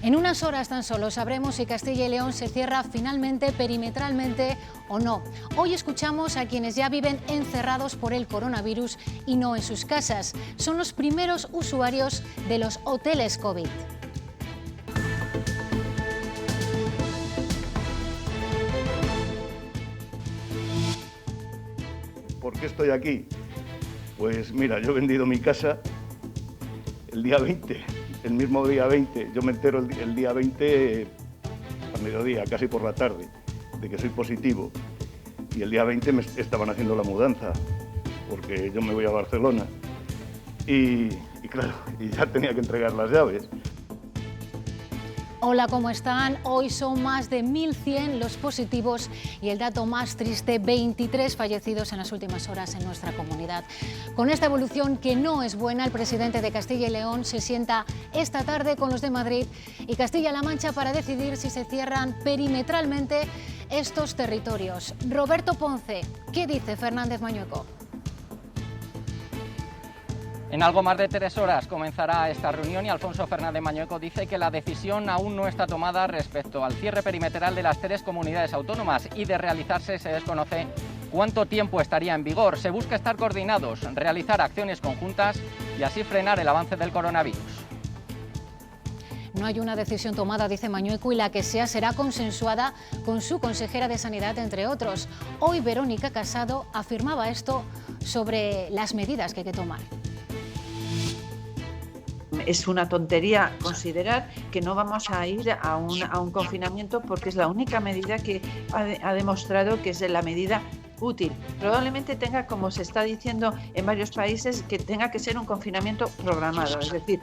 En unas horas tan solo sabremos si Castilla y León se cierra finalmente perimetralmente o no. Hoy escuchamos a quienes ya viven encerrados por el coronavirus y no en sus casas. Son los primeros usuarios de los hoteles COVID. ¿Por qué estoy aquí? Pues mira, yo he vendido mi casa el día 20, el mismo día 20. Yo me entero el día 20 a mediodía, casi por la tarde, de que soy positivo. Y el día 20 me estaban haciendo la mudanza, porque yo me voy a Barcelona. Y claro, y ya tenía que entregar las llaves. Hola, ¿cómo están? Hoy son más de 1.100 los positivos y el dato más triste, 23 fallecidos en las últimas horas en nuestra comunidad. Con esta evolución que no es buena, el presidente de Castilla y León se sienta esta tarde con los de Madrid y Castilla-La Mancha para decidir si se cierran perimetralmente estos territorios. Roberto Ponce, ¿qué dice Fernández Mañueco? En algo más de 3 horas comenzará esta reunión y Alfonso Fernández Mañueco dice que la decisión aún no está tomada respecto al cierre perimetral de las 3 comunidades autónomas y de realizarse se desconoce cuánto tiempo estaría en vigor. Se busca estar coordinados, realizar acciones conjuntas y así frenar el avance del coronavirus. No hay una decisión tomada, dice Mañueco, y la que sea será consensuada con su consejera de Sanidad, entre otros. Hoy Verónica Casado afirmaba esto sobre las medidas que hay que tomar. Es una tontería considerar que no vamos a ir a un confinamiento porque es la única medida que ha demostrado que es la medida útil. Probablemente tenga, como se está diciendo en varios países, que tenga que ser un confinamiento programado, es decir...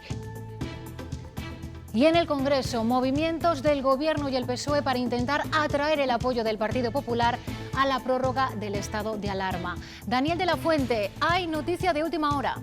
Y en el Congreso, movimientos del Gobierno y el PSOE para intentar atraer el apoyo del Partido Popular a la prórroga del estado de alarma. Daniel de la Fuente, hay noticia de última hora.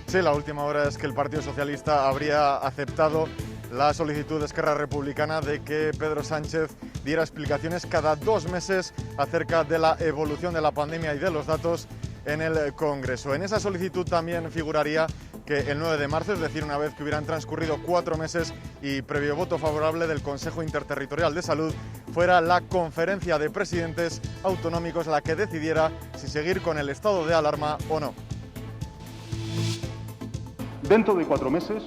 Sí, la última hora es que el Partido Socialista habría aceptado la solicitud de Esquerra Republicana de que Pedro Sánchez diera explicaciones cada 2 meses acerca de la evolución de la pandemia y de los datos en el Congreso. En esa solicitud también figuraría que el 9 de marzo, es decir, una vez que hubieran transcurrido 4 meses y previo voto favorable del Consejo Interterritorial de Salud, fuera la Conferencia de Presidentes Autonómicos la que decidiera si seguir con el estado de alarma o no. Dentro de 4 meses,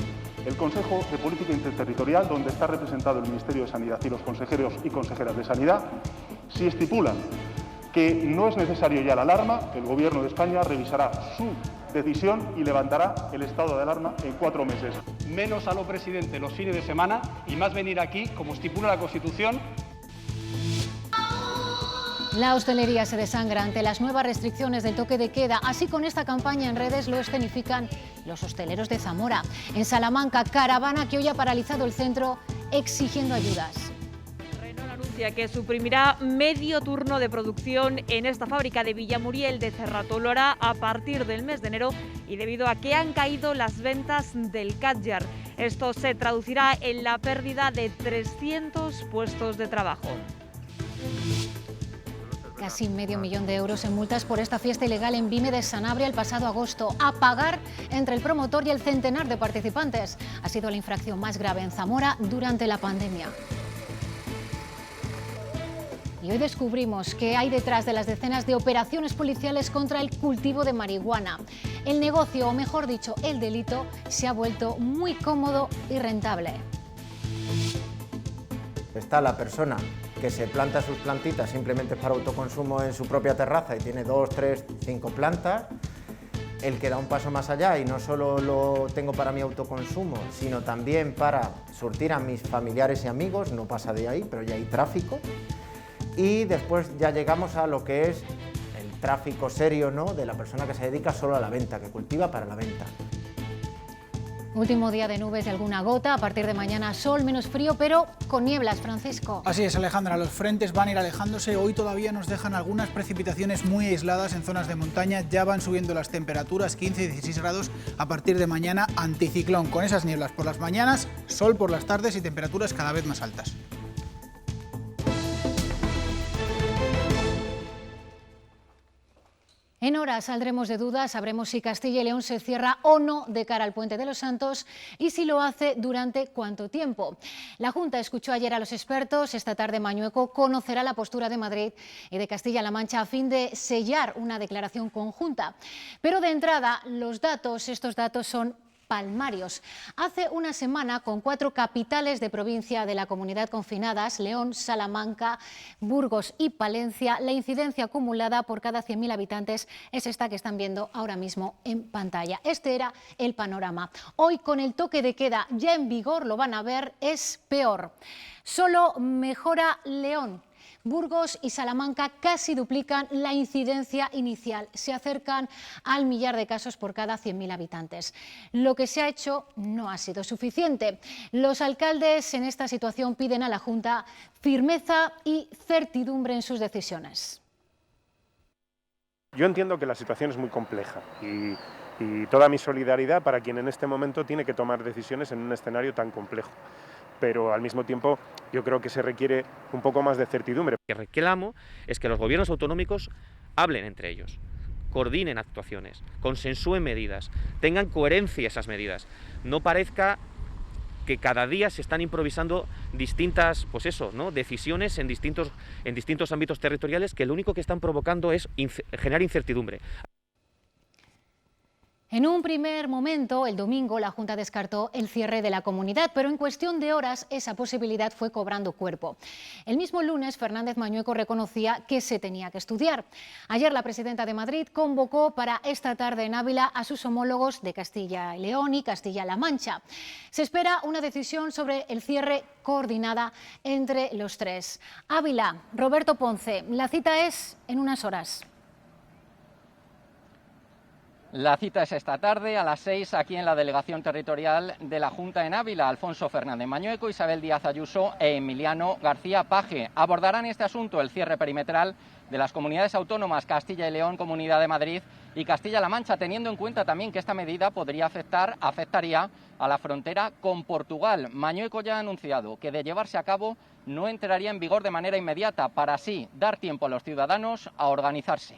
el Consejo de Política Interterritorial, donde está representado el Ministerio de Sanidad y los consejeros y consejeras de Sanidad, si estipulan que no es necesario ya la alarma, el Gobierno de España revisará su decisión y levantará el estado de alarma en 4 meses. Menos a lo presidente los fines de semana y más venir aquí, como estipula la Constitución. La hostelería se desangra ante las nuevas restricciones del toque de queda. Así, con esta campaña en redes lo escenifican los hosteleros de Zamora. En Salamanca, caravana que hoy ha paralizado el centro exigiendo ayudas. Renault anuncia que suprimirá medio turno de producción en esta fábrica de Villamuriel de Cerratolora a partir del mes de enero y debido a que han caído las ventas del Kadjar. Esto se traducirá en la pérdida de 300 puestos de trabajo. Casi medio millón de euros en multas por esta fiesta ilegal en Vime de Sanabria el pasado agosto, a pagar entre el promotor y el centenar de participantes. Ha sido la infracción más grave en Zamora durante la pandemia. Y hoy descubrimos qué hay detrás de las decenas de operaciones policiales contra el cultivo de marihuana. El negocio, o mejor dicho, el delito, se ha vuelto muy cómodo y rentable. Está la persona que se planta sus plantitas simplemente para autoconsumo en su propia terraza y tiene 2, 3, 5 plantas, el que da un paso más allá y no solo lo tengo para mi autoconsumo, sino también para surtir a mis familiares y amigos, no pasa de ahí, pero ya hay tráfico. Y después ya llegamos a lo que es el tráfico serio, ¿no?, de la persona que se dedica solo a la venta, que cultiva para la venta. Último día de nubes y alguna gota, a partir de mañana sol, menos frío, pero con nieblas, Francisco. Así es, Alejandra, los frentes van a ir alejándose, hoy todavía nos dejan algunas precipitaciones muy aisladas en zonas de montaña, ya van subiendo las temperaturas, 15 y 16 grados, a partir de mañana anticiclón, con esas nieblas por las mañanas, sol por las tardes y temperaturas cada vez más altas. En horas saldremos de dudas, sabremos si Castilla y León se cierra o no de cara al Puente de los Santos y si lo hace durante cuánto tiempo. La Junta escuchó ayer a los expertos, esta tarde Mañueco conocerá la postura de Madrid y de Castilla-La Mancha a fin de sellar una declaración conjunta. Pero de entrada, estos datos son palmarios. Hace una semana, con 4 capitales de provincia de la comunidad confinadas, León, Salamanca, Burgos y Palencia, la incidencia acumulada por cada 100.000 habitantes es esta que están viendo ahora mismo en pantalla. Este era el panorama. Hoy, con el toque de queda ya en vigor, lo van a ver, es peor. Solo mejora León. Burgos y Salamanca casi duplican la incidencia inicial, se acercan al 1.000.000 de casos por cada 100.000 habitantes. Lo que se ha hecho no ha sido suficiente. Los alcaldes en esta situación piden a la Junta firmeza y certidumbre en sus decisiones. Yo entiendo que la situación es muy compleja y toda mi solidaridad para quien en este momento tiene que tomar decisiones en un escenario tan complejo. Pero al mismo tiempo yo creo que se requiere un poco más de certidumbre. Lo que reclamo es que los gobiernos autonómicos hablen entre ellos, coordinen actuaciones, consensúen medidas, tengan coherencia esas medidas. No parezca que cada día se están improvisando distintas, decisiones en distintos ámbitos territoriales que lo único que están provocando es generar incertidumbre. En un primer momento, el domingo, la Junta descartó el cierre de la comunidad, pero en cuestión de horas esa posibilidad fue cobrando cuerpo. El mismo lunes, Fernández Mañueco reconocía que se tenía que estudiar. Ayer la presidenta de Madrid convocó para esta tarde en Ávila a sus homólogos de Castilla y León y Castilla-La Mancha. Se espera una decisión sobre el cierre coordinada entre los tres. Ávila, Roberto Ponce, la cita es en unas horas. La cita es esta tarde a las 6 aquí en la Delegación Territorial de la Junta en Ávila. Alfonso Fernández Mañueco, Isabel Díaz Ayuso e Emiliano García Paje abordarán este asunto, el cierre perimetral de las comunidades autónomas Castilla y León, Comunidad de Madrid y Castilla-La Mancha, teniendo en cuenta también que esta medida afectaría a la frontera con Portugal. Mañueco ya ha anunciado que de llevarse a cabo no entraría en vigor de manera inmediata, para así dar tiempo a los ciudadanos a organizarse.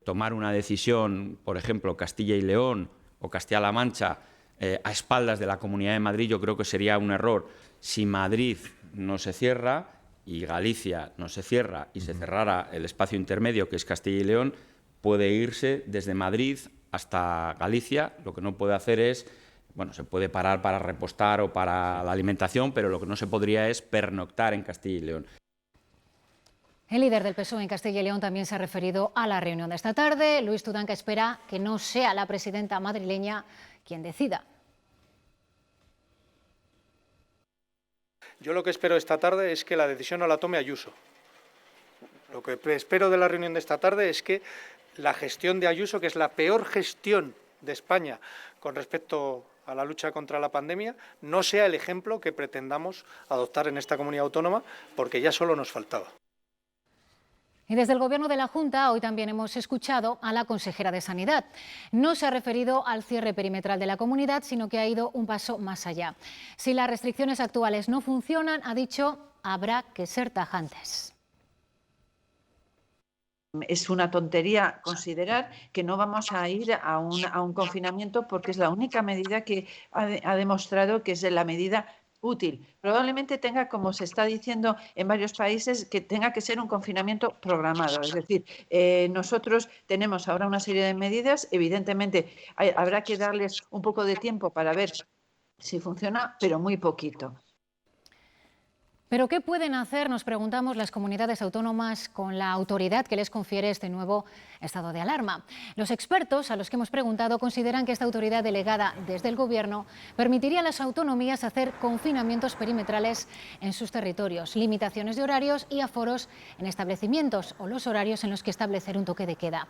Tomar una decisión, por ejemplo, Castilla y León o Castilla-La Mancha, a espaldas de la Comunidad de Madrid, yo creo que sería un error. Si Madrid no se cierra y Galicia no se cierra y se cerrara el espacio intermedio, que es Castilla y León, puede irse desde Madrid hasta Galicia. Lo que no puede hacer es, se puede parar para repostar o para la alimentación, pero lo que no se podría es pernoctar en Castilla y León. El líder del PSOE en Castilla y León también se ha referido a la reunión de esta tarde. Luis Tudanca espera que no sea la presidenta madrileña quien decida. Yo lo que espero esta tarde es que la decisión no la tome Ayuso. Lo que espero de la reunión de esta tarde es que la gestión de Ayuso, que es la peor gestión de España con respecto a la lucha contra la pandemia, no sea el ejemplo que pretendamos adoptar en esta comunidad autónoma, porque ya solo nos faltaba. Y desde el Gobierno de la Junta hoy también hemos escuchado a la consejera de Sanidad. No se ha referido al cierre perimetral de la comunidad, sino que ha ido un paso más allá. Si las restricciones actuales no funcionan, ha dicho, habrá que ser tajantes. Es una tontería considerar que no vamos a ir a un confinamiento porque es la única medida que ha demostrado que es la medida útil. Probablemente tenga, como se está diciendo en varios países, que tenga que ser un confinamiento programado. Es decir, nosotros tenemos ahora una serie de medidas, evidentemente habrá que darles un poco de tiempo para ver si funciona, pero muy poquito. ¿Pero qué pueden hacer, nos preguntamos, las comunidades autónomas con la autoridad que les confiere este nuevo estado de alarma? Los expertos a los que hemos preguntado consideran que esta autoridad delegada desde el Gobierno permitiría a las autonomías hacer confinamientos perimetrales en sus territorios, limitaciones de horarios y aforos en establecimientos o los horarios en los que establecer un toque de queda.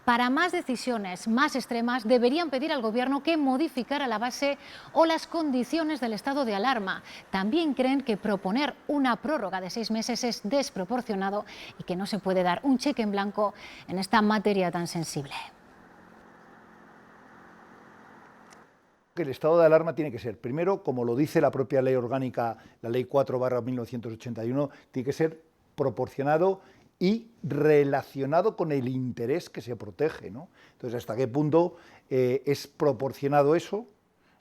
Para más decisiones más extremas deberían pedir al Gobierno que modificara la base o las condiciones del estado de alarma. También creen que proponer una prórroga de 6 meses es desproporcionado y que no se puede dar un cheque en blanco en esta materia tan sensible. El estado de alarma tiene que ser, primero, como lo dice la propia ley orgánica, la ley 4/1981, tiene que ser proporcionado y relacionado con el interés que se protege, ¿no? Entonces, ¿hasta qué punto es proporcionado eso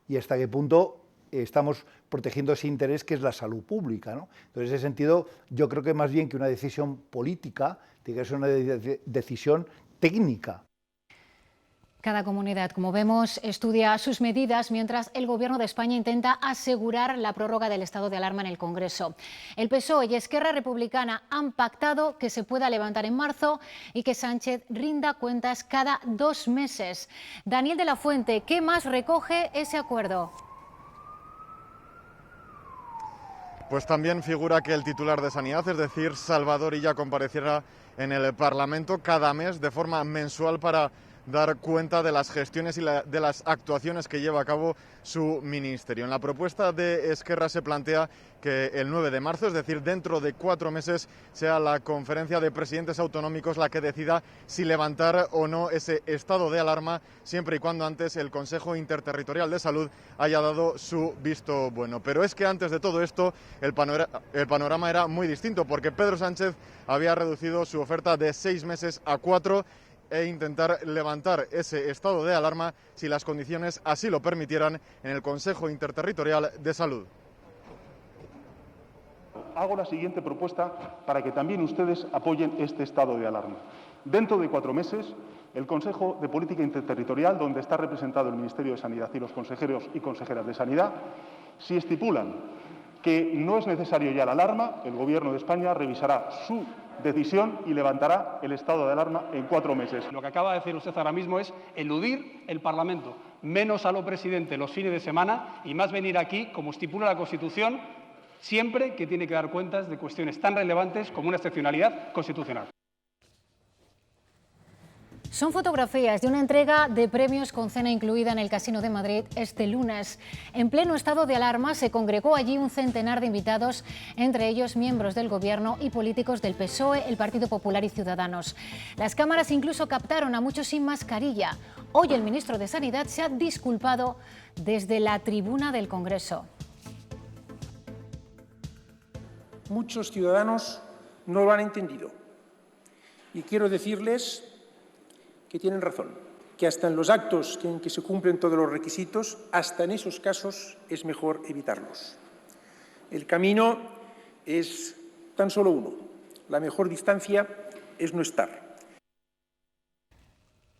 y hasta qué punto estamos protegiendo ese interés que es la salud pública, ¿no? Entonces, en ese sentido, yo creo que más bien que una decisión política, tiene que ser una decisión técnica. Cada comunidad, como vemos, estudia sus medidas mientras el Gobierno de España intenta asegurar la prórroga del estado de alarma en el Congreso. El PSOE y Esquerra Republicana han pactado que se pueda levantar en marzo y que Sánchez rinda cuentas cada 2 meses. Daniel de la Fuente, ¿qué más recoge ese acuerdo? Pues también figura que el titular de Sanidad, es decir, Salvador Illa, compareciera en el Parlamento cada mes de forma mensual para dar cuenta de las gestiones y de las actuaciones que lleva a cabo su ministerio. En la propuesta de Esquerra se plantea que el 9 de marzo, es decir, dentro de 4 meses, sea la conferencia de presidentes autonómicos la que decida si levantar o no ese estado de alarma, siempre y cuando antes el Consejo Interterritorial de Salud haya dado su visto bueno. Pero es que antes de todo esto el panorama era muy distinto, porque Pedro Sánchez había reducido su oferta de 6 meses a 4 e intentar levantar ese estado de alarma si las condiciones así lo permitieran en el Consejo Interterritorial de Salud. Hago la siguiente propuesta para que también ustedes apoyen este estado de alarma. Dentro de 4 meses, el Consejo de Política Interterritorial, donde está representado el Ministerio de Sanidad y los consejeros y consejeras de Sanidad, si estipulan que no es necesario ya la alarma, el Gobierno de España revisará su decisión y levantará el estado de alarma en 4 meses. Lo que acaba de decir usted ahora mismo es eludir el Parlamento, menos a lo presidente los fines de semana y más venir aquí, como estipula la Constitución, siempre que tiene que dar cuentas de cuestiones tan relevantes como una excepcionalidad constitucional. Son fotografías de una entrega de premios con cena incluida en el Casino de Madrid este lunes. En pleno estado de alarma se congregó allí un centenar de invitados, entre ellos miembros del Gobierno y políticos del PSOE, el Partido Popular y Ciudadanos. Las cámaras incluso captaron a muchos sin mascarilla. Hoy el ministro de Sanidad se ha disculpado desde la tribuna del Congreso. Muchos ciudadanos no lo han entendido y quiero decirles que tienen razón, que hasta en los actos en que se cumplen todos los requisitos, hasta en esos casos es mejor evitarlos. El camino es tan solo uno. La mejor distancia es no estar.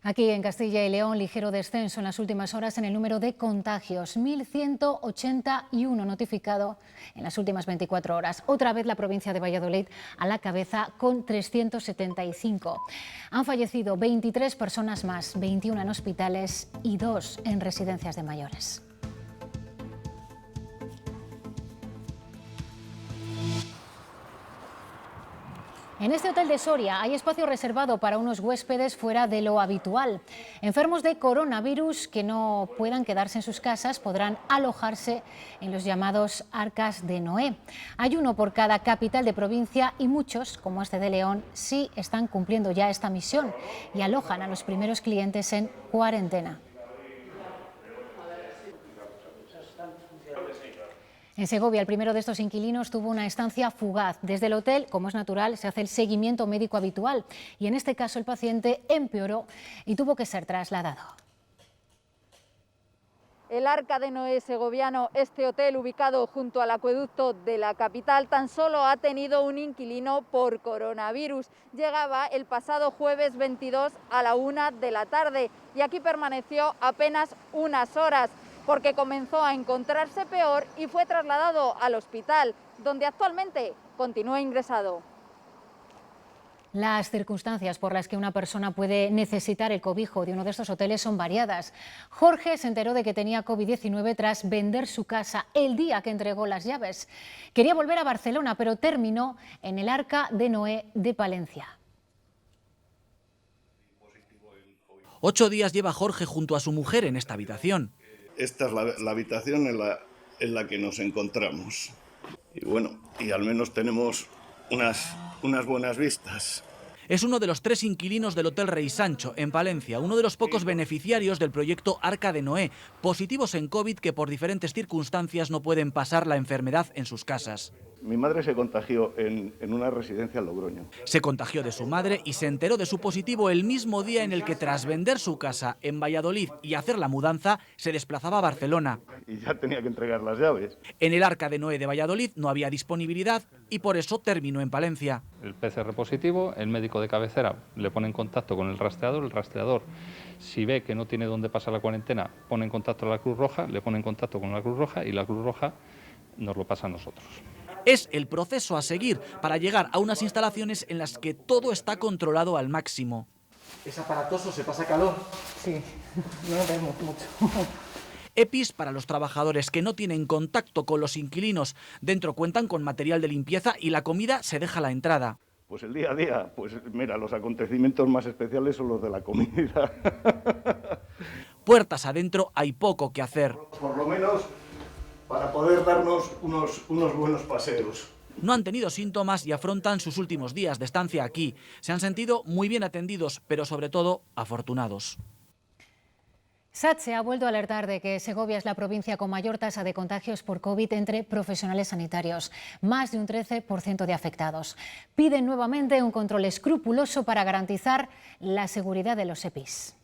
Aquí en Castilla y León, ligero descenso en las últimas horas en el número de contagios, 1.181 notificado en las últimas 24 horas. Otra vez la provincia de Valladolid a la cabeza con 375. Han fallecido 23 personas más, 21 en hospitales y 2 en residencias de mayores. En este hotel de Soria hay espacio reservado para unos huéspedes fuera de lo habitual. Enfermos de coronavirus que no puedan quedarse en sus casas podrán alojarse en los llamados Arcas de Noé. Hay uno por cada capital de provincia y muchos, como este de León, sí están cumpliendo ya esta misión y alojan a los primeros clientes en cuarentena. En Segovia, el primero de estos inquilinos tuvo una estancia fugaz. Desde el hotel, como es natural, se hace el seguimiento médico habitual y en este caso el paciente empeoró y tuvo que ser trasladado. El Arca de Noé segoviano, este hotel ubicado junto al acueducto de la capital, tan solo ha tenido un inquilino por coronavirus. Llegaba el pasado jueves 22 a la 1 de la tarde y aquí permaneció apenas unas horas, porque comenzó a encontrarse peor y fue trasladado al hospital, donde actualmente continúa ingresado. Las circunstancias por las que una persona puede necesitar el cobijo de uno de estos hoteles son variadas. Jorge se enteró de que tenía COVID-19 tras vender su casa el día que entregó las llaves. Quería volver a Barcelona, pero terminó en el Arca de Noé de Palencia. 8 días lleva Jorge junto a su mujer en esta habitación. Esta es la habitación en la que nos encontramos. Y bueno, y al menos tenemos unas buenas vistas. Es uno de los 3 inquilinos del Hotel Rey Sancho, en Palencia, uno de los pocos beneficiarios del proyecto Arca de Noé, positivos en COVID que por diferentes circunstancias no pueden pasar la enfermedad en sus casas. Mi madre se contagió en una residencia en Logroño. Se contagió de su madre y se enteró de su positivo el mismo día en el que, tras vender su casa en Valladolid y hacer la mudanza, se desplazaba a Barcelona. Y ya tenía que entregar las llaves. En el Arca de Noé de Valladolid no había disponibilidad y por eso terminó en Palencia. El PCR positivo, el médico de cabecera le pone en contacto con el rastreador, si ve que no tiene dónde pasar la cuarentena, pone en contacto a la Cruz Roja, le pone en contacto con la Cruz Roja y la Cruz Roja nos lo pasa a nosotros. Es el proceso a seguir para llegar a unas instalaciones en las que todo está controlado al máximo. ¿Es aparatoso? ¿Se pasa calor? Sí, no vemos mucho. EPIs para los trabajadores que no tienen contacto con los inquilinos. Dentro cuentan con material de limpieza y la comida se deja a la entrada. Pues el día a día, pues mira, los acontecimientos más especiales son los de la comida. Puertas adentro hay poco que hacer. Por lo menos para poder darnos unos buenos paseos. No han tenido síntomas y afrontan sus últimos días de estancia aquí. Se han sentido muy bien atendidos, pero sobre todo afortunados. SATSE ha vuelto a alertar de que Segovia es la provincia con mayor tasa de contagios por COVID entre profesionales sanitarios, más de un 13% de afectados. Piden nuevamente un control escrupuloso para garantizar la seguridad de los EPIs.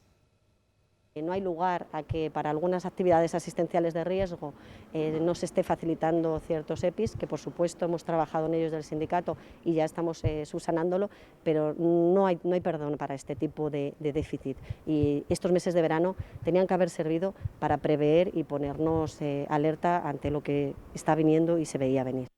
No hay lugar a que para algunas actividades asistenciales de riesgo no se esté facilitando ciertos EPIs, que por supuesto hemos trabajado en ellos del sindicato y ya estamos subsanándolo, pero no hay perdón para este tipo de déficit. Y estos meses de verano tenían que haber servido para prever y ponernos alerta ante lo que está viniendo y se veía venir.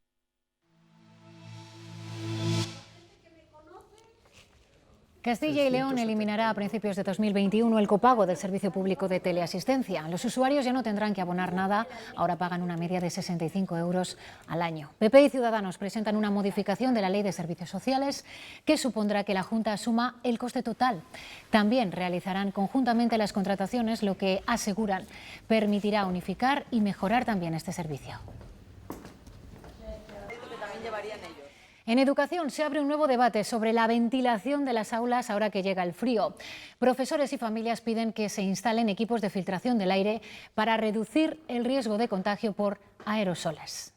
Castilla y León eliminará a principios de 2021 el copago del servicio público de teleasistencia. Los usuarios ya no tendrán que abonar nada, ahora pagan una media de 65 euros al año. PP y Ciudadanos presentan una modificación de la Ley de Servicios Sociales que supondrá que la Junta asuma el coste total. También realizarán conjuntamente las contrataciones, lo que aseguran permitirá unificar y mejorar también este servicio. En educación se abre un nuevo debate sobre la ventilación de las aulas ahora que llega el frío. Profesores y familias piden que se instalen equipos de filtración del aire para reducir el riesgo de contagio por aerosoles.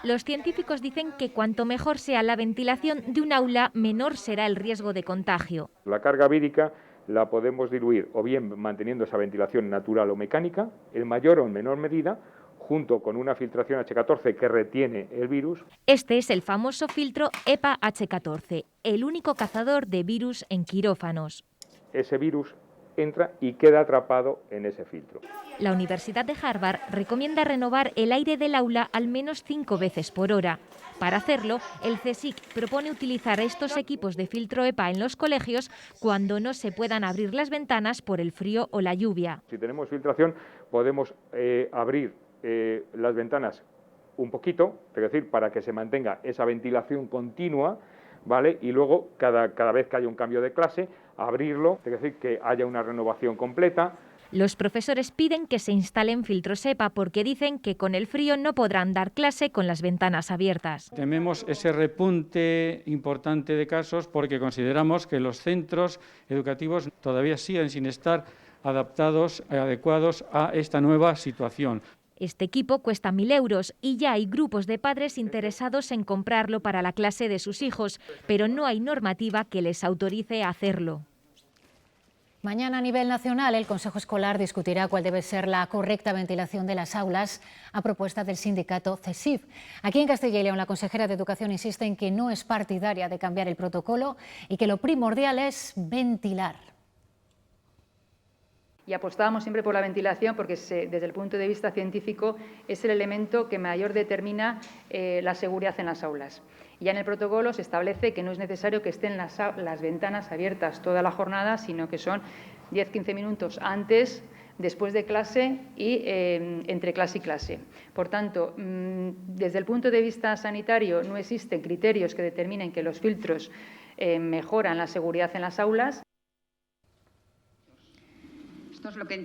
Los científicos dicen que cuanto mejor sea la ventilación de un aula, menor será el riesgo de contagio. La carga vírica la podemos diluir o bien manteniendo esa ventilación natural o mecánica, en mayor o en menor medida, junto con una filtración H14 que retiene el virus. Este es el famoso filtro EPA H14, el único cazador de virus en quirófanos. Ese virus entra y queda atrapado en ese filtro. La Universidad de Harvard recomienda renovar el aire del aula al menos 5 veces por hora. Para hacerlo, el CSIC propone utilizar estos equipos de filtro EPA en los colegios cuando no se puedan abrir las ventanas por el frío o la lluvia. Si tenemos filtración, podemos abrir las ventanas un poquito, es decir, para que se mantenga esa ventilación continua, ¿vale? Y luego, cada vez que haya un cambio de clase, abrirlo, es decir, que haya una renovación completa. Los profesores piden que se instalen filtros EPA porque dicen que con el frío no podrán dar clase con las ventanas abiertas. Tememos ese repunte importante de casos porque consideramos que los centros educativos todavía siguen sin estar adaptados, adecuados a esta nueva situación. Este equipo cuesta 1.000 euros y ya hay grupos de padres interesados en comprarlo para la clase de sus hijos, pero no hay normativa que les autorice a hacerlo. Mañana a nivel nacional el Consejo Escolar discutirá cuál debe ser la correcta ventilación de las aulas a propuesta del sindicato CESIF. Aquí en Castilla y León la consejera de Educación insiste en que no es partidaria de cambiar el protocolo y que lo primordial es ventilar. Y apostábamos siempre por la ventilación porque desde el punto de vista científico es el elemento que mayor determina la seguridad en las aulas. Y ya en el protocolo se establece que no es necesario que estén las ventanas abiertas toda la jornada, sino que son 10-15 minutos antes, después de clase y entre clase y clase. Por tanto, desde el punto de vista sanitario no existen criterios que determinen que los filtros mejoran la seguridad en las aulas.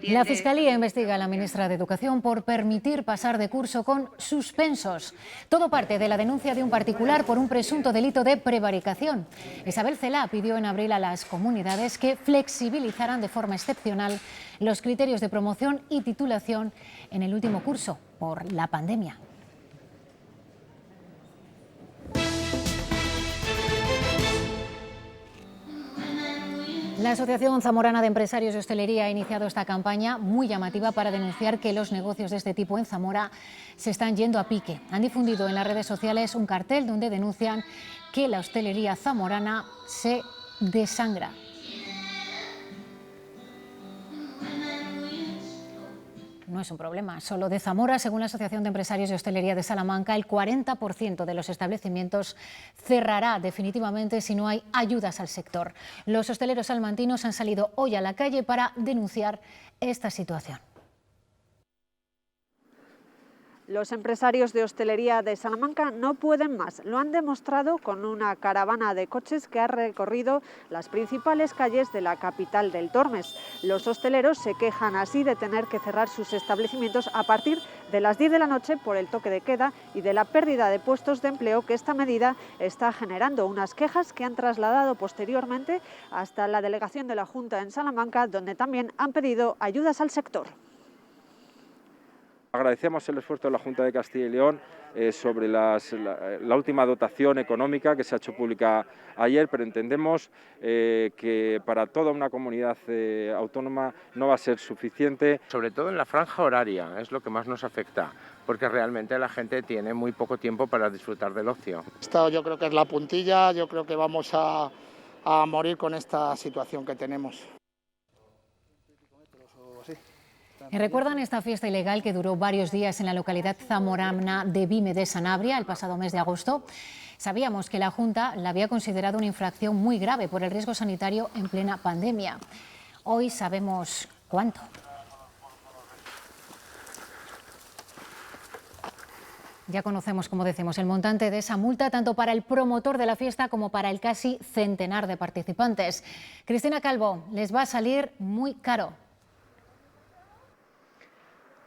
La Fiscalía investiga a la ministra de Educación por permitir pasar de curso con suspensos. Todo parte de la denuncia de un particular por un presunto delito de prevaricación. Isabel Celaá pidió en abril a las comunidades que flexibilizaran de forma excepcional los criterios de promoción y titulación en el último curso por la pandemia. La Asociación Zamorana de Empresarios de Hostelería ha iniciado esta campaña muy llamativa para denunciar que los negocios de este tipo en Zamora se están yendo a pique. Han difundido en las redes sociales un cartel donde denuncian que la hostelería zamorana se desangra. No es un problema solo de Zamora. Según la Asociación de Empresarios de Hostelería de Salamanca, el 40% de los establecimientos cerrará definitivamente si no hay ayudas al sector. Los hosteleros salmantinos han salido hoy a la calle para denunciar esta situación. Los empresarios de hostelería de Salamanca no pueden más. Lo han demostrado con una caravana de coches que ha recorrido las principales calles de la capital del Tormes. Los hosteleros se quejan así de tener que cerrar sus establecimientos a partir de las 10 de la noche por el toque de queda y de la pérdida de puestos de empleo que esta medida está generando. Unas quejas que han trasladado posteriormente hasta la delegación de la Junta en Salamanca, donde también han pedido ayudas al sector. Agradecemos el esfuerzo de la Junta de Castilla y León sobre la última dotación económica que se ha hecho pública ayer, pero entendemos que para toda una comunidad autónoma no va a ser suficiente. Sobre todo en la franja horaria es lo que más nos afecta, porque realmente la gente tiene muy poco tiempo para disfrutar del ocio. Esto yo creo que es la puntilla, yo creo que vamos a morir con esta situación que tenemos. ¿Recuerdan esta fiesta ilegal que duró varios días en la localidad zamorana de Vime de Sanabria el pasado mes de agosto? Sabíamos que la Junta la había considerado una infracción muy grave por el riesgo sanitario en plena pandemia. Hoy sabemos cuánto. Ya conocemos, como decimos, el montante de esa multa, tanto para el promotor de la fiesta como para el casi centenar de participantes. Cristina Calvo, les va a salir muy caro.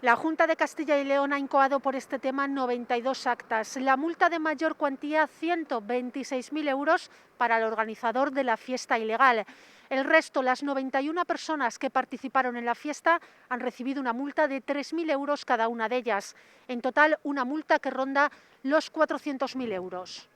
La Junta de Castilla y León ha incoado por este tema 92 actas. La multa de mayor cuantía, 126.000 euros para el organizador de la fiesta ilegal. El resto, las 91 personas que participaron en la fiesta, han recibido una multa de 3.000 euros cada una de ellas. En total, una multa que ronda los 400.000 euros.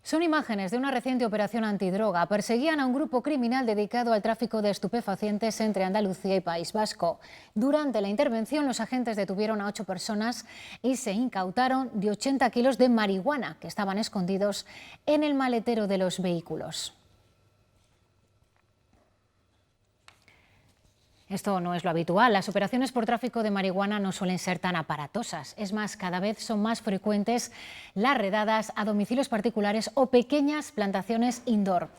Son imágenes de una reciente operación antidroga. Perseguían a un grupo criminal dedicado al tráfico de estupefacientes entre Andalucía y País Vasco. Durante la intervención, los agentes detuvieron a 8 personas y se incautaron de 80 kilos de marihuana que estaban escondidos en el maletero de los vehículos. Esto no es lo habitual. Las operaciones por tráfico de marihuana no suelen ser tan aparatosas. Es más, cada vez son más frecuentes las redadas a domicilios particulares o pequeñas plantaciones indoor.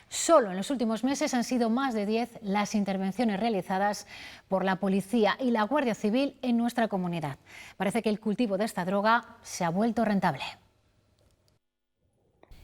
Solo en los últimos meses han sido más de 10 las intervenciones realizadas por la policía y la Guardia Civil en nuestra comunidad. Parece que el cultivo de esta droga se ha vuelto rentable.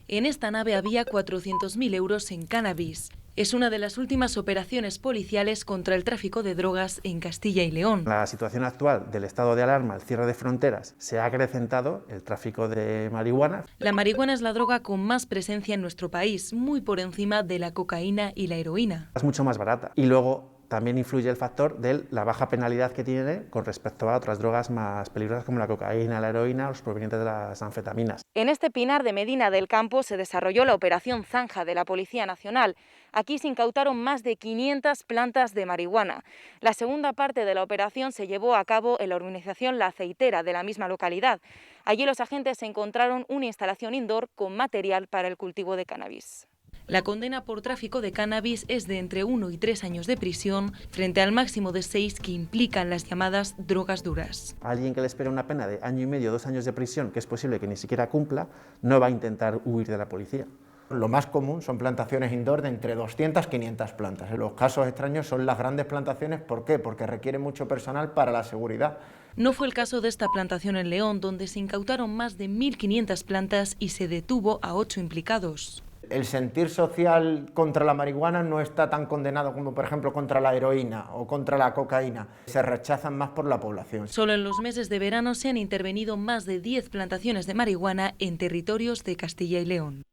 En esta nave había 400.000 euros en cannabis. Es una de las últimas operaciones policiales contra el tráfico de drogas en Castilla y León. La situación actual del estado de alarma, el cierre de fronteras, se ha acrecentado el tráfico de marihuana. La marihuana es la droga con más presencia en nuestro país, muy por encima de la cocaína y la heroína. Es mucho más barata. Y luego también influye el factor de la baja penalidad que tiene con respecto a otras drogas más peligrosas como la cocaína, la heroína o los provenientes de las anfetaminas. En este Pinar de Medina del Campo se desarrolló la operación Zanja de la Policía Nacional. Aquí se incautaron más de 500 plantas de marihuana. La segunda parte de la operación se llevó a cabo en la urbanización La Aceitera de la misma localidad. Allí los agentes encontraron una instalación indoor con material para el cultivo de cannabis. La condena por tráfico de cannabis es de entre 1 y 3 años de prisión, frente al máximo de 6 que implican las llamadas drogas duras. Alguien que le espera una pena de 1 año y medio, 2 años de prisión, que es posible que ni siquiera cumpla, no va a intentar huir de la policía. Lo más común son plantaciones indoor de entre 200 y 500 plantas. En los casos extraños son las grandes plantaciones. ¿Por qué? Porque requieren mucho personal para la seguridad. No fue el caso de esta plantación en León, donde se incautaron más de 1.500 plantas y se detuvo a 8 implicados. El sentir social contra la marihuana no está tan condenado como, por ejemplo, contra la heroína o contra la cocaína. Se rechazan más por la población. Solo en los meses de verano se han intervenido más de 10 plantaciones de marihuana en territorios de Castilla y León.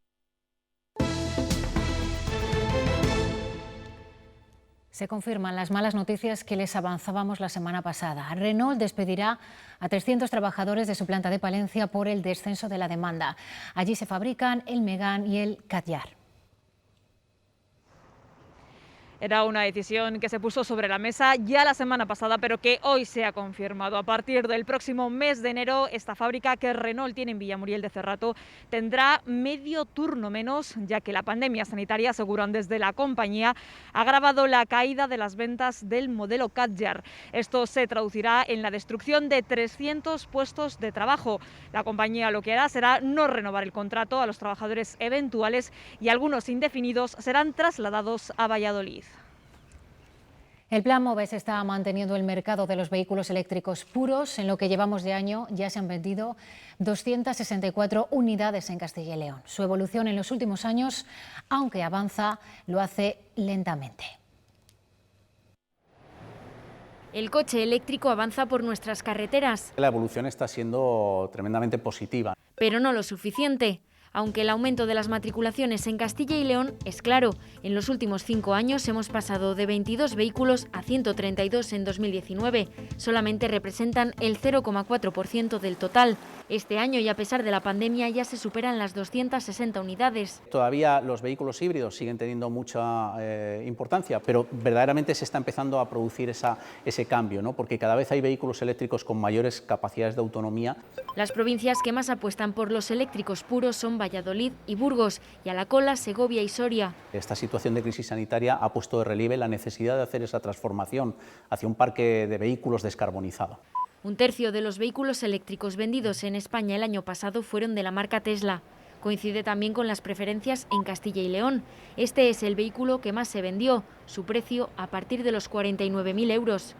Se confirman las malas noticias que les avanzábamos la semana pasada. Renault despedirá a 300 trabajadores de su planta de Palencia por el descenso de la demanda. Allí se fabrican el Megane y el Kadjar. Era una decisión que se puso sobre la mesa ya la semana pasada, pero que hoy se ha confirmado. A partir del próximo mes de enero, esta fábrica que Renault tiene en Villamuriel de Cerrato tendrá medio turno menos, ya que la pandemia sanitaria, aseguran desde la compañía, ha agravado la caída de las ventas del modelo Kadjar. Esto se traducirá en la destrucción de 300 puestos de trabajo. La compañía lo que hará será no renovar el contrato a los trabajadores eventuales y algunos indefinidos serán trasladados a Valladolid. El Plan MOVES está manteniendo el mercado de los vehículos eléctricos puros. En lo que llevamos de año ya se han vendido 264 unidades en Castilla y León. Su evolución en los últimos años, aunque avanza, lo hace lentamente. El coche eléctrico avanza por nuestras carreteras. La evolución está siendo tremendamente positiva. Pero no lo suficiente. Aunque el aumento de las matriculaciones en Castilla y León es claro, en los últimos 5 años hemos pasado de 22 vehículos a 132 en 2019. Solamente representan el 0,4% del total. Este año, y a pesar de la pandemia, ya se superan las 260 unidades. Todavía los vehículos híbridos siguen teniendo mucha importancia, pero verdaderamente se está empezando a producir ese cambio, ¿no? Porque cada vez hay vehículos eléctricos con mayores capacidades de autonomía. Las provincias que más apuestan por los eléctricos puros son Valladolid y Burgos, y a la cola Segovia y Soria. Esta situación de crisis sanitaria ha puesto de relieve la necesidad de hacer esa transformación hacia un parque de vehículos descarbonizado. 1/3 de los vehículos eléctricos vendidos en España el año pasado fueron de la marca Tesla. Coincide también con las preferencias en Castilla y León. Este es el vehículo que más se vendió, su precio a partir de los 49.000 euros.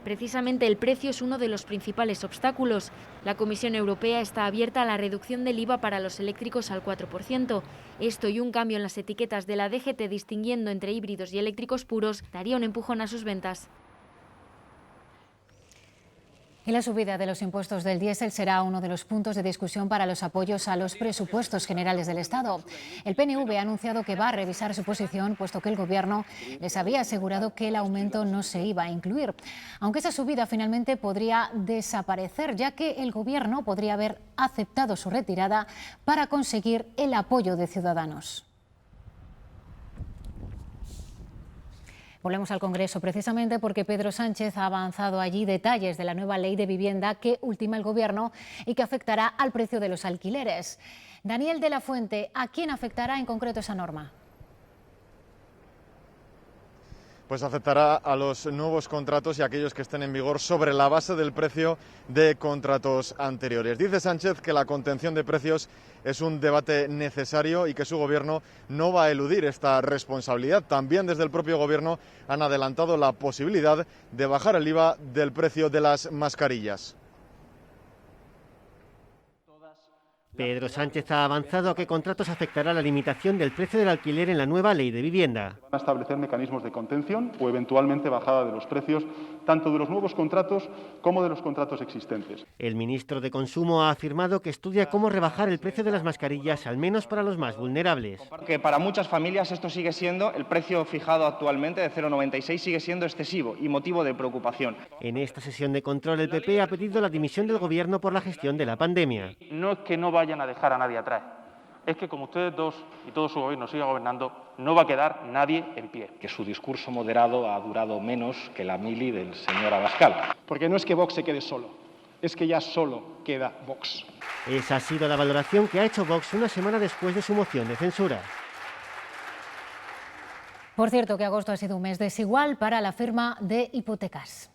Precisamente el precio es uno de los principales obstáculos. La Comisión Europea está abierta a la reducción del IVA para los eléctricos al 4%. Esto y un cambio en las etiquetas de la DGT distinguiendo entre híbridos y eléctricos puros daría un empujón a sus ventas. Y la subida de los impuestos del diésel será uno de los puntos de discusión para los apoyos a los presupuestos generales del Estado. El PNV ha anunciado que va a revisar su posición, puesto que el Gobierno les había asegurado que el aumento no se iba a incluir. Aunque esa subida finalmente podría desaparecer, ya que el Gobierno podría haber aceptado su retirada para conseguir el apoyo de Ciudadanos. Volvemos al Congreso precisamente porque Pedro Sánchez ha avanzado allí detalles de la nueva ley de vivienda que ultima el Gobierno y que afectará al precio de los alquileres. Daniel de la Fuente, ¿a quién afectará en concreto esa norma? Pues afectará a los nuevos contratos y a aquellos que estén en vigor sobre la base del precio de contratos anteriores. Dice Sánchez que la contención de precios es un debate necesario y que su Gobierno no va a eludir esta responsabilidad. También desde el propio Gobierno han adelantado la posibilidad de bajar el IVA del precio de las mascarillas. Pedro Sánchez ha avanzado a qué contratos afectará la limitación del precio del alquiler en la nueva ley de vivienda. Van a establecer mecanismos de contención o eventualmente bajada de los precios, tanto de los nuevos contratos como de los contratos existentes. El ministro de Consumo ha afirmado que estudia cómo rebajar el precio de las mascarillas, al menos para los más vulnerables. Que para muchas familias esto sigue siendo, el precio fijado actualmente de 0,96 sigue siendo excesivo y motivo de preocupación. En esta sesión de control el PP ha pedido la dimisión del Gobierno por la gestión de la pandemia. No es que no vayan a dejar a nadie atrás, es que como ustedes dos y todo su gobierno siga gobernando, no va a quedar nadie en pie. Que su discurso moderado ha durado menos que la mili del señor Abascal. Porque no es que Vox se quede solo, es que ya solo queda Vox. Esa ha sido la valoración que ha hecho Vox una semana después de su moción de censura. Por cierto, que agosto ha sido un mes desigual para la firma de hipotecas.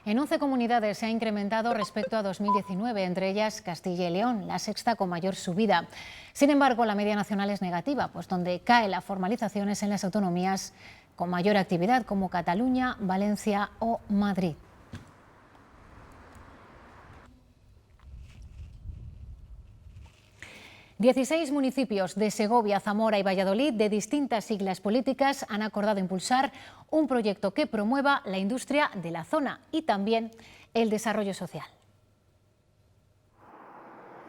En 11 comunidades se ha incrementado respecto a 2019, entre ellas Castilla y León, la sexta con mayor subida. Sin embargo, la media nacional es negativa, pues donde cae la formalización es en las autonomías con mayor actividad, como Cataluña, Valencia o Madrid. 16 municipios de Segovia, Zamora y Valladolid, de distintas siglas políticas, han acordado impulsar un proyecto que promueva la industria de la zona y también el desarrollo social.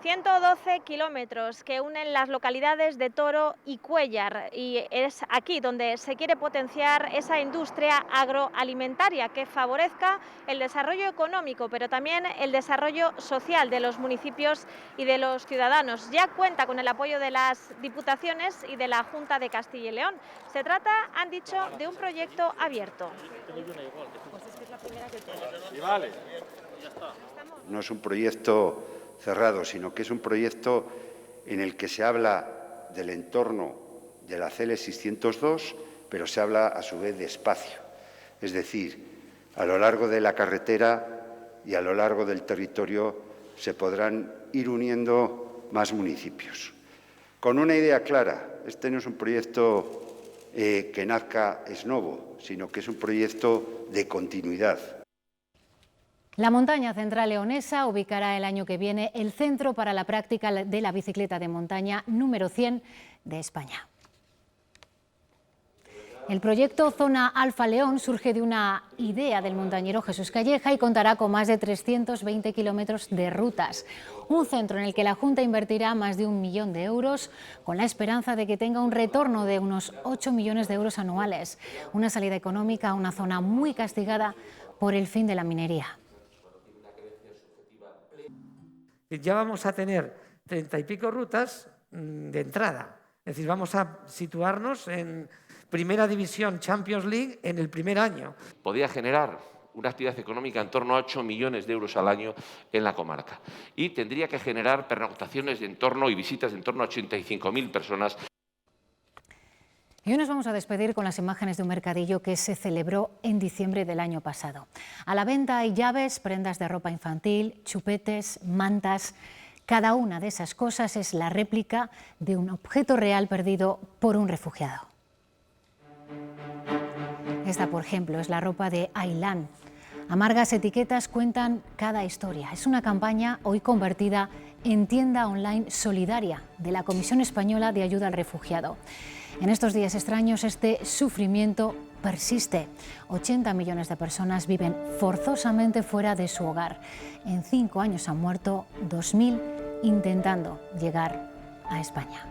112 kilómetros que unen las localidades de Toro y Cuéllar, y es aquí donde se quiere potenciar esa industria agroalimentaria que favorezca el desarrollo económico, pero también el desarrollo social de los municipios y de los ciudadanos. Ya cuenta con el apoyo de las diputaciones y de la Junta de Castilla y León. Se trata, han dicho, de un proyecto abierto. No es un proyecto cerrado, sino que es un proyecto en el que se habla del entorno de la CL 602, pero se habla a su vez de espacio. Es decir, a lo largo de la carretera y a lo largo del territorio se podrán ir uniendo más municipios. Con una idea clara, este no es un proyecto que nazca ex novo, sino que es un proyecto de continuidad. La montaña central leonesa ubicará el año que viene el centro para la práctica de la bicicleta de montaña número 100 de España. El proyecto Zona Alfa León surge de una idea del montañero Jesús Calleja y contará con más de 320 kilómetros de rutas. Un centro en el que la Junta invertirá más de 1 millón de euros con la esperanza de que tenga un retorno de unos 8 millones de euros anuales. Una salida económica a una zona muy castigada por el fin de la minería. Ya vamos a tener 30 y pico rutas de entrada. Es decir, vamos a situarnos en Primera División Champions League en el primer año. Podría generar una actividad económica en torno a 8 millones de euros al año en la comarca. Y tendría que generar pernoctaciones de entorno y visitas de en torno a 85.000 personas. Y hoy nos vamos a despedir con las imágenes de un mercadillo que se celebró en diciembre del año pasado. A la venta hay llaves, prendas de ropa infantil, chupetes, mantas. Cada una de esas cosas es la réplica de un objeto real perdido por un refugiado. Esta, por ejemplo, es la ropa de Ailán. Amargas etiquetas cuentan cada historia. Es una campaña hoy convertida en tienda online solidaria de la Comisión Española de Ayuda al Refugiado. En estos días extraños este sufrimiento persiste. 80 millones de personas viven forzosamente fuera de su hogar. En 5 años han muerto 2.000 intentando llegar a España.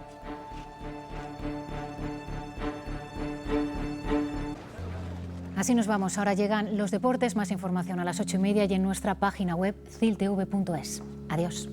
Así nos vamos. Ahora llegan los deportes. Más información a las 8:30 y en nuestra página web ciltv.es. Adiós.